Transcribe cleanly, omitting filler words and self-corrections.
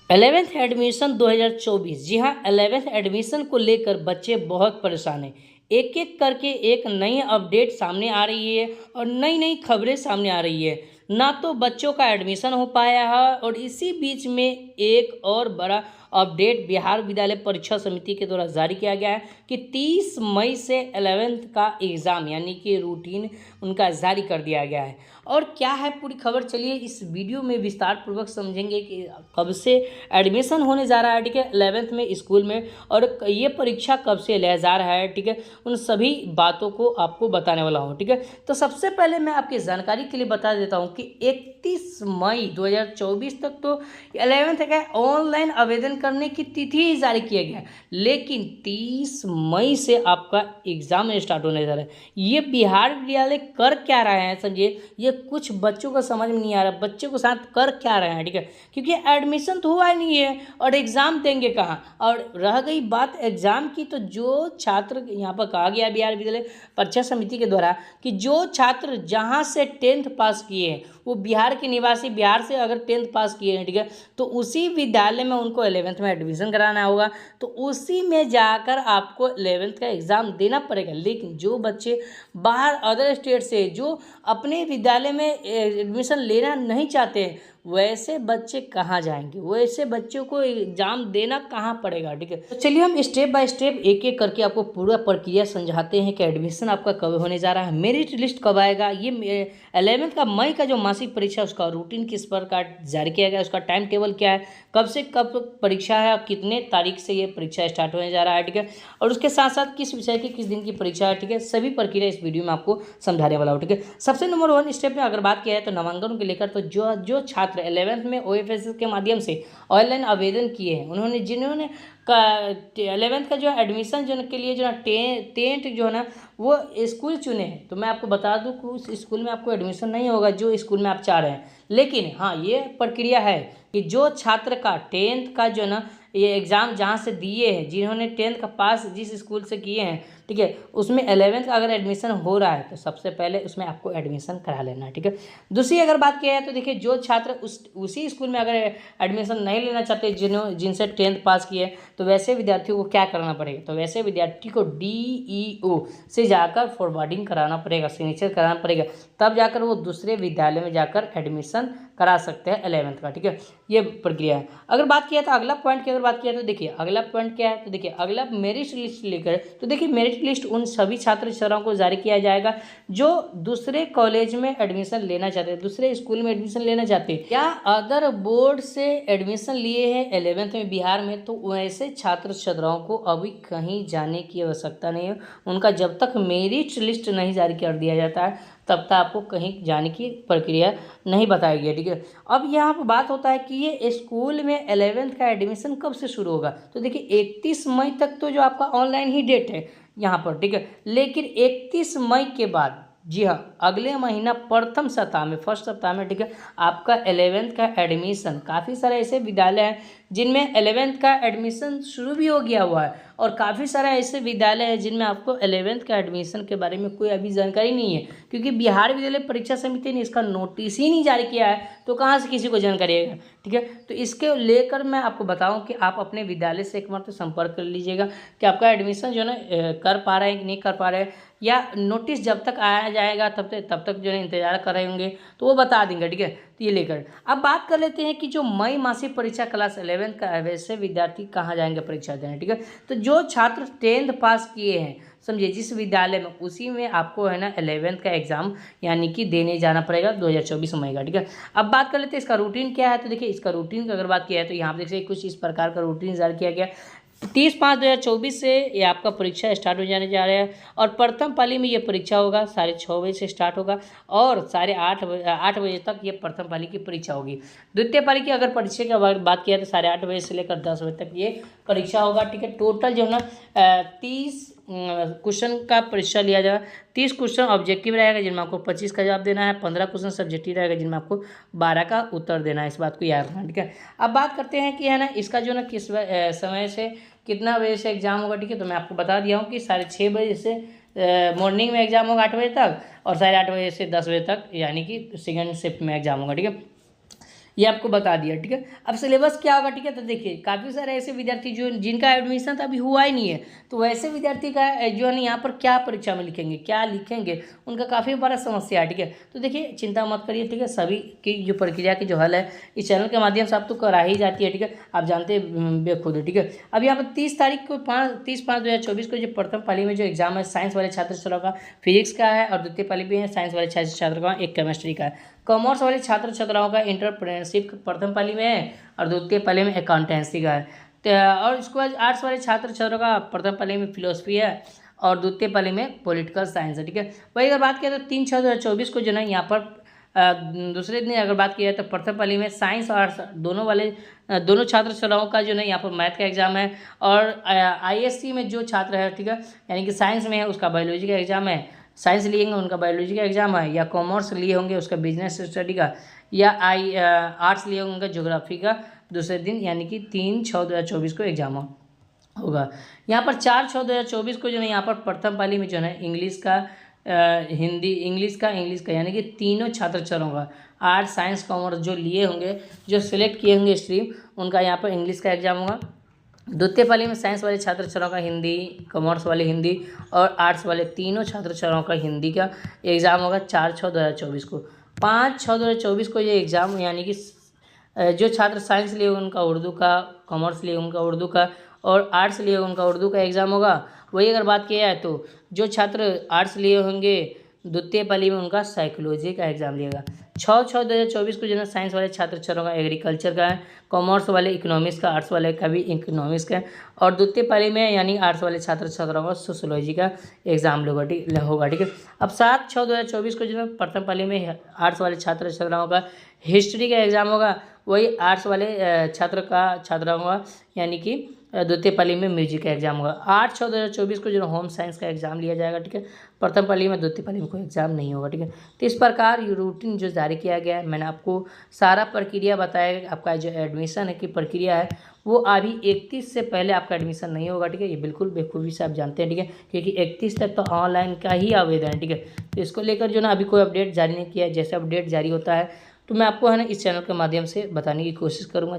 11th admission 2024। जी हाँ, 11th admission को लेकर बच्चे बहुत परेशान हैं। एक एक करके एक नई अपडेट सामने आ रही है और नई नई खबरें सामने आ रही है। ना तो बच्चों का एडमिशन हो पाया है और इसी बीच में एक और बड़ा अपडेट बिहार विद्यालय परीक्षा समिति के द्वारा जारी किया गया है कि 30 मई से 11th का एग्ज़ाम यानी कि रूटीन उनका जारी कर दिया गया है। और क्या है पूरी खबर, चलिए इस वीडियो में विस्तार पूर्वक समझेंगे कि कब से एडमिशन होने जा रहा है, ठीक है, 11th में स्कूल में, और ये परीक्षा कब से लिया जा रहा है, ठीक है, उन सभी बातों को आपको बताने वाला हूँ, ठीक है। तो सबसे पहले मैं आपकी जानकारी के लिए बता देता हूँ कि 31 मई 2024 तक तो 11th का ऑनलाइन आवेदन करने की तिथि जारी किया गया है, लेकिन 30 मई से आपका एग्ज़ाम स्टार्ट होने जा रहा है। ये बिहार विद्यालय कर क्या रहे हैं समझिए, ये कुछ बच्चों को समझ में नहीं आ रहा, बच्चों के साथ कर क्या रहे हैं, ठीक है, क्योंकि एडमिशन तो हुआ नहीं है और एग्ज़ाम देंगे कहाँ। और रह गई बात एग्ज़ाम की, तो जो छात्र, यहाँ पर कहा गया बिहार विद्यालय परीक्षा समिति के द्वारा कि जो छात्र जहाँ से 10th पास किए हैं, वो बिहार के निवासी, बिहार से अगर 10th पास किए हैं, ठीक है, तो उसी विद्यालय में उनको 11th में एडमिशन कराना होगा, तो उसी में जाकर आपको 11th का एग्ज़ाम देना पड़ेगा। लेकिन जो बच्चे बाहर अदर स्टेट से जो अपने विद्यालय में एडमिशन लेना नहीं चाहते हैं, वैसे बच्चे कहाँ जाएंगे, वैसे बच्चों को एग्ज़ाम देना कहाँ पड़ेगा, ठीक है। तो चलिए हम स्टेप बाय स्टेप एक एक करके आपको पूरा प्रक्रिया समझाते हैं कि एडमिशन आपका कब होने जा रहा है, मेरिट लिस्ट कब आएगा, ये 11th का मई का जो मासिक परीक्षा उसका रूटीन किस प्रकार जारी किया गया, उसका टाइम टेबल क्या है, कब से कब परीक्षा है और कितने तारीख से ये परीक्षा स्टार्ट होने जा रहा है, ठीक है, और उसके साथ साथ किस विषय की किस दिन की परीक्षा है, ठीक है, सभी प्रक्रिया इस वीडियो में आपको समझाने वाला हूँ, ठीक है। सबसे नंबर 1 स्टेप में अगर बात किया है तो नामांकन को लेकर, तो जो जो छात्र 11th में OFSS के माध्यम से ऑनलाइन आवेदन किए हैं, उन्होंने जिन्होंने का 11th का जो एडमिशन जो के लिए जो है टेंथ जो है ना वो स्कूल चुने हैं, तो मैं आपको बता दूं कि उस स्कूल में आपको एडमिशन नहीं होगा जो स्कूल में आप चाह रहे हैं। लेकिन हाँ, ये प्रक्रिया है कि जो छात्र का 10th का जो है ना ये एग्ज़ाम जहाँ से दिए हैं, जिन्होंने 10th का पास जिस स्कूल से किए हैं, ठीक है, उसमें 11th का अगर एडमिशन हो रहा है तो सबसे पहले उसमें आपको एडमिशन करा लेना है, ठीक है। दूसरी अगर बात किया है तो देखिए, जो छात्र उसी स्कूल में अगर एडमिशन नहीं लेना चाहते जिनसे 10th पास किए, तो वैसे विद्यार्थियों को क्या करना पड़ेगा, तो वैसे विद्यार्थी को DEO से जाकर फॉरवर्डिंग कराना पड़ेगा, सिग्नेचर कराना पड़ेगा, तब जाकर वो दूसरे विद्यालय में जाकर एडमिशन करा सकते हैं 11th का, ठीक है, ये प्रक्रिया है। अगर बात किया तो अगला पॉइंट की अगर बात किया तो देखिए अगला पॉइंट क्या है, तो देखिए अगला मेरिट लिस्ट लेकर, तो देखिए मेरिट लिस्ट उन सभी छात्र छात्राओं को जारी किया जाएगा जो दूसरे कॉलेज में एडमिशन लेना चाहते हैं, दूसरे स्कूल में एडमिशन लेना चाहते हैं या अदर बोर्ड से एडमिशन लिए हैं 11th में बिहार में, तो वैसे छात्र छात्राओं को अभी कहीं जाने की आवश्यकता नहीं है। उनका जब तक मेरिट लिस्ट नहीं जारी कर दिया जाता है तब तक आपको कहीं जाने की प्रक्रिया नहीं बताई गई, ठीक है। अब यहाँ पर बात होता है कि ये स्कूल में 11th का एडमिशन कब से शुरू होगा, तो देखिए 31 मई तक तो जो आपका ऑनलाइन ही डेट है यहाँ पर, ठीक है, लेकिन 31 मई के बाद, जी हाँ, अगले महीना प्रथम सप्ताह में, फर्स्ट सप्ताह में, ठीक है, आपका 11th का एडमिशन, काफ़ी सारे ऐसे विद्यालय हैं जिनमें 11th का एडमिशन शुरू भी हो गया हुआ है, और काफ़ी सारे ऐसे विद्यालय हैं जिनमें आपको 11th का एडमिशन के बारे में कोई अभी जानकारी नहीं है, क्योंकि बिहार विद्यालय परीक्षा समिति ने इसका नोटिस ही नहीं जारी किया है, तो कहाँ से किसी को जानकारी आएगा, ठीक है। तो इसके लेकर मैं आपको बताऊं कि आप अपने विद्यालय से एक बार तो संपर्क कर लीजिएगा कि आपका एडमिशन जो है ना कर पा रहे हैं कि नहीं कर पा रहे हैं, या नोटिस जब तक आया जाएगा तब तक जो है इंतज़ार कर रहे होंगे तो वो बता देंगे, ठीक है। तो ये लेकर अब बात कर लेते हैं कि जो मई मासिक परीक्षा क्लास 11th का है, वैसे विद्यार्थी कहाँ जाएंगे परीक्षा देने, ठीक है। तो जो छात्र 10th पास किए हैं, समझिए जिस विद्यालय में, उसी में आपको है ना 11th का एग्ज़ाम यानी कि देने जाना पड़ेगा 2024 मई का, ठीक है। अब बात कर लेते हैं इसका रूटीन क्या है, तो देखिए इसका रूटीन की अगर बात किया है तो यहाँ पर देखिए कुछ इस प्रकार का रूटीन जारी किया गया। 30/5/2024 से ये आपका परीक्षा स्टार्ट हो जाने जा रहा है, और प्रथम पाली में ये परीक्षा होगा 6:30 बजे से स्टार्ट होगा और 8:30 बजे तक ये प्रथम पाली की परीक्षा होगी। द्वितीय पाली की अगर परीक्षा की बात किया तो 8:30 बजे से लेकर 10 बजे तक ये परीक्षा होगा, ठीक है। टोटल जो है ना 30 क्वेश्चन का परीक्षा लिया जाएगा। 30 क्वेश्चन ऑब्जेक्टिव रहेगा जिनमें आपको 25 का जवाब देना है, 15 क्वेश्चन सब्जेक्टिव रहेगा जिनमें आपको 12 का उत्तर देना है, इस बात को याद रखना, ठीक है। अब बात करते हैं कि है ना इसका जो ना किस समय से कितना बजे से एग्ज़ाम होगा, ठीक है। तो मैं आपको बता दिया हूँ कि 6:30 बजे से मॉर्निंग में एग्ज़ाम होगा 8 बजे तक, और 8:30 बजे से 10 बजे तक यानी कि सेकेंड शिफ्ट में एग्ज़ाम होगा, ठीक है। ये आपको बता दिया, ठीक है। अब सिलेबस क्या होगा, ठीक है। तो देखिए काफ़ी सारे ऐसे विद्यार्थी जो जिनका एडमिशन तो अभी हुआ ही नहीं है, तो वैसे विद्यार्थी का जो है ना यहाँ पर क्या परीक्षा में लिखेंगे, क्या लिखेंगे, उनका काफ़ी बड़ा समस्या है, ठीक है। तो देखिए चिंता मत करिए, ठीक है। सभी की जो प्रक्रिया की जो हल है इस चैनल के माध्यम से आप तो करा ही जाती है, ठीक है। आप जानते बेखुद, ठीक है। अब यहाँ पर 30 तारीख को 30/5/2024 को जो प्रथम पाली में जो एग्जाम है साइंस वाले छात्र छात्राओं का फिजिक्स का है, और द्वितीय पाली में साइंस वाले छात्र छात्राओं का एक केमिस्ट्री का है। कॉमर्स वाले छात्र छात्राओं का एंटरप्रेन्योरशिप प्रथम पाली में है, और द्वितीय पाली में अकाउंटेंसी का है। और उसके बाद आर्ट्स वाले छात्र छात्राओं का प्रथम पाली में फिलोसफी है, और द्वितीय पाली में पॉलिटिकल साइंस है, ठीक है। वही अगर बात करें तो 3/6/2024 को जो है यहाँ पर दूसरे दिन अगर बात की जाए तो प्रथम पाली में साइंस और आर्ट्स दोनों छात्र छात्राओं का जो है यहाँ पर मैथ का एग्जाम है, और आईएससी में जो छात्र है, ठीक है, यानी कि साइंस में है उसका बायोलॉजी का एग्जाम है, साइंस लिए होंगे उनका बायोलॉजी का एग्जाम है, या कॉमर्स लिए होंगे उसका बिजनेस स्टडी का, या आर्ट्स लिए होंगे उनका ज्योग्राफी का दूसरे दिन, यानी कि 3/6/2024 को एग्जाम होगा। यहाँ पर 4/6/2024 को जो है यहाँ पर प्रथम पाली में जो है इंग्लिश का इंग्लिश का यानी कि तीनों छात्र छात्राओं का आर्ट्स साइंस कॉमर्स जो लिए होंगे, जो सिलेक्ट किए होंगे स्ट्रीम, उनका यहाँ पर इंग्लिश का एग्जाम होगा। द्वितीय पाली में साइंस वाले छात्र छात्राओं का हिंदी, कॉमर्स वाले हिंदी, और आर्ट्स वाले तीनों छात्र छात्राओं का हिंदी का एग्ज़ाम होगा 4/6/2024 को। 5/6/2024 को ये एग्ज़ाम, यानी कि जो छात्र साइंस लिए उनका उर्दू का, कॉमर्स लिए उनका उर्दू का, और आर्ट्स लिए उनका उर्दू का एग्ज़ाम होगा। वही अगर बात किया जाए तो जो छात्र आर्ट्स लिए होंगे द्वितीय पाली में उनका साइकोलॉजी का एग्जाम लिएगा। 6/6/2024 को जो है साइंस वाले छात्र छात्राओं का एग्रीकल्चर का है, कॉमर्स वाले इकोनॉमिक्स का, आर्ट्स वाले का भी इकोनॉमिक्स का, और द्वितीय पाली में यानी आर्ट्स वाले छात्र छात्राओं का सोशोलॉजी का एग्जाम होगा, ठीक है। अब 7/6/2024 को जो है प्रथम पाली में आर्ट्स वाले छात्र छात्राओं का हिस्ट्री का एग्जाम होगा। वही आर्ट्स वाले छात्राओं का यानी कि द्वितीय पाली में म्यूजिक का एग्जाम होगा। 8/6/2024 को जो होम साइंस का एग्जाम लिया जाएगा, ठीक है। प्रथम पाली में, द्वितीय पाली में कोई एग्जाम नहीं होगा, ठीक है। तो इस प्रकार ये रूटीन जो जारी किया गया है, मैंने आपको सारा प्रक्रिया बताया। आपका जो एडमिशन है की प्रक्रिया है वो अभी 31 से पहले आपका एडमिशन नहीं होगा, ठीक है। ये बिल्कुल बेखूबी से आप जानते हैं, ठीक है, क्योंकि 31 तक तो ऑनलाइन का ही आवेदन है, ठीक है। तो इसको लेकर जो ना अभी कोई अपडेट जारी नहीं किया है। जैसे अपडेट जारी होता है तो मैं आपको है ना इस चैनल के माध्यम से बताने की कोशिश करूँगा।